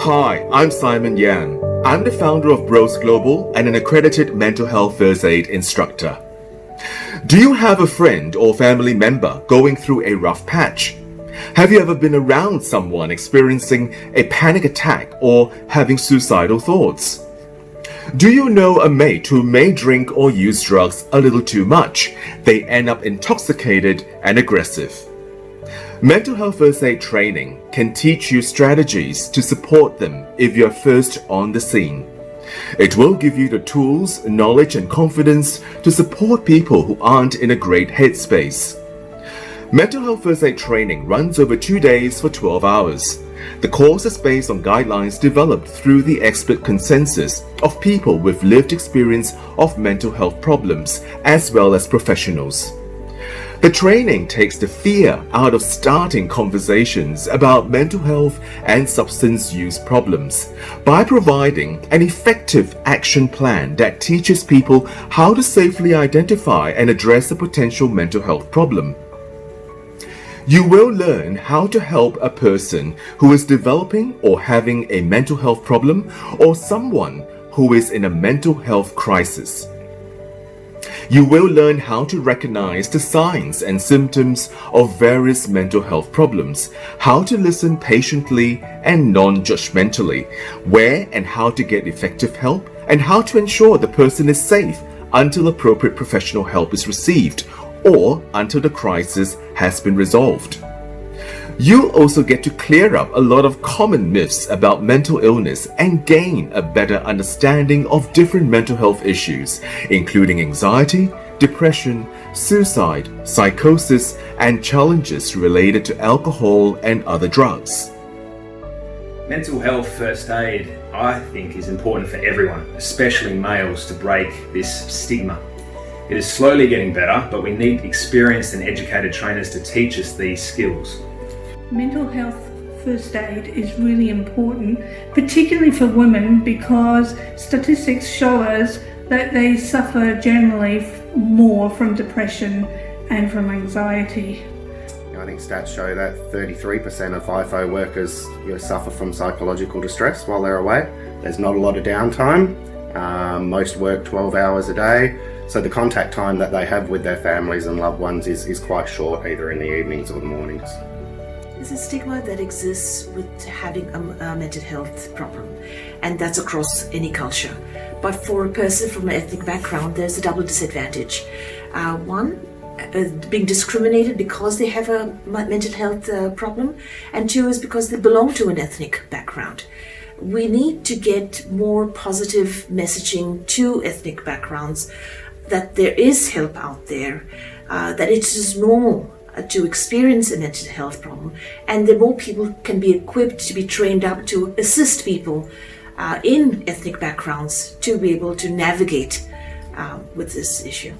Hi, I'm Simon Yan. I'm the founder of Bros Global and an accredited mental health first aid instructor. Do you have a friend or family member going through a rough patch? Have you ever been around someone experiencing a panic attack or having suicidal thoughts? Do you know a mate who may drink or use drugs a little too much? They end up intoxicated and aggressive. Mental health first aid training can teach you strategies to support them if you're first on the scene. It will give you the tools, knowledge, and confidence to support people who aren't in a great headspace. Mental health first aid training runs over 2 days for 12 hours. The course is based on guidelines developed through the expert consensus of people with lived experience of mental health problems as well as professionals. The training takes the fear out of starting conversations about mental health and substance use problems by providing an effective action plan that teaches people how to safely identify and address a potential mental health problem. You will learn how to help a person who is developing or having a mental health problem or someone who is in a mental health crisis. You will learn how to recognize the signs and symptoms of various mental health problems, how to listen patiently and non-judgmentally, where and how to get effective help, and how to ensure the person is safe until appropriate professional help is received or until the crisis has been resolved. You'll also get to clear up a lot of common myths about mental illness and gain a better understanding of different mental health issues, including anxiety, depression, suicide, psychosis, and challenges related to alcohol and other drugs. Mental health first aid, I think, is important for everyone, especially males, to break this stigma. It is slowly getting better, but we need experienced and educated trainers to teach us these skills. Mental health first aid is really important, particularly for women, because statistics show us that they suffer generally more from depression and from anxiety. I think stats show that 33% of FIFO workers suffer from psychological distress while they're away. There's not a lot of downtime. Most work 12 hours a day. So the contact time that they have with their families and loved ones is quite short, either in the evenings or the mornings. There's a stigma that exists with having a mental health problem, and that's across any culture. But for a person from an ethnic background, there's a double disadvantage. One, being discriminated because they have a mental health problem, and two is because they belong to an ethnic background. We need to get more positive messaging to ethnic backgrounds that there is help out there, that it is normal to experience a mental health problem, and that more people can be equipped to be trained up to assist people in ethnic backgrounds to be able to navigate with this issue.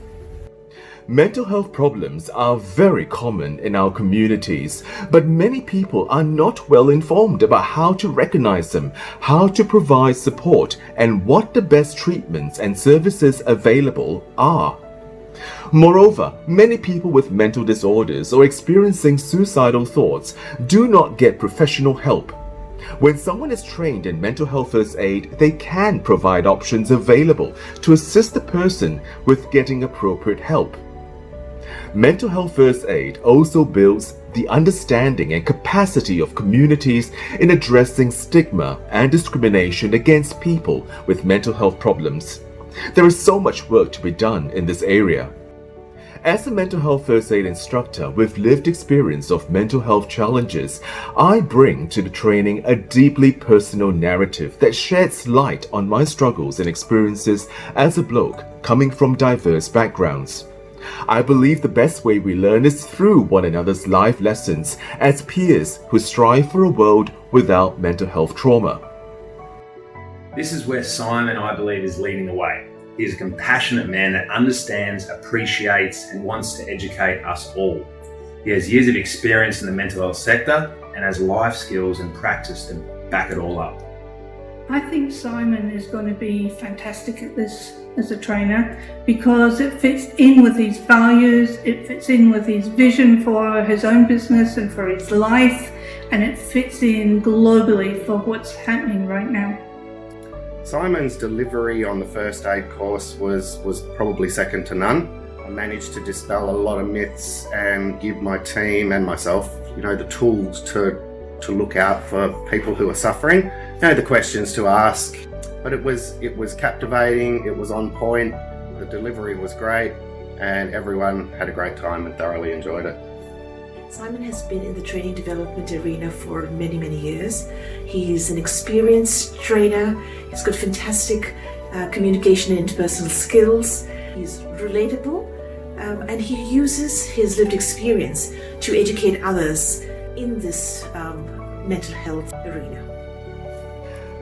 Mental health problems are very common in our communities, but many people are not well informed about how to recognize them, how to provide support, and what the best treatments and services available are. Moreover, many people with mental disorders or experiencing suicidal thoughts do not get professional help. When someone is trained in mental health first aid, they can provide options available to assist the person with getting appropriate help. Mental health first aid also builds the understanding and capacity of communities in addressing stigma and discrimination against people with mental health problems. There is so much work to be done in this area. As a mental health first aid instructor with lived experience of mental health challenges, I bring to the training a deeply personal narrative that sheds light on my struggles and experiences as a bloke coming from diverse backgrounds. I believe the best way we learn is through one another's life lessons as peers who strive for a world without mental health trauma. This is where Simon, I believe, is leading the way. He is a compassionate man that understands, appreciates, and wants to educate us all. He has years of experience in the mental health sector and has life skills and practice to back it all up. I think Simon is going to be fantastic at this as a trainer because it fits in with his values, it fits in with his vision for his own business and for his life. and it fits in globally for what's happening right now. Simon's delivery on the first aid course was probably second to none. I managed to dispel a lot of myths and give my team and myself, the tools to look out for people who are suffering, the questions to ask. But it was captivating, it was on point, the delivery was great, and everyone had a great time and thoroughly enjoyed it. Simon has been in the training development arena for many, many years. He's an experienced trainer. He's got fantastic communication and interpersonal skills. He's relatable, and he uses his lived experience to educate others in this mental health arena.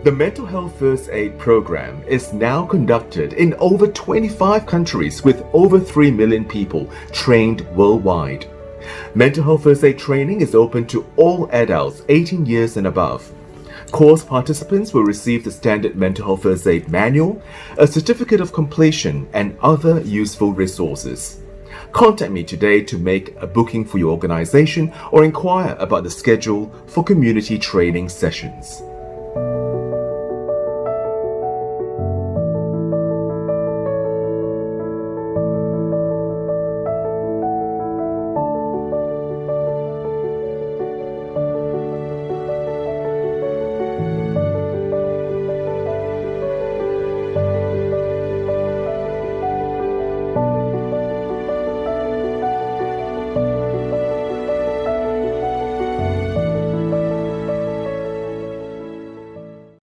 The Mental Health First Aid program is now conducted in over 25 countries with over 3 million people trained worldwide. Mental Health First Aid training is open to all adults 18 years and above. Course participants will receive the standard Mental Health First Aid manual, a certificate of completion, and other useful resources. Contact me today to make a booking for your organization or inquire about the schedule for community training sessions.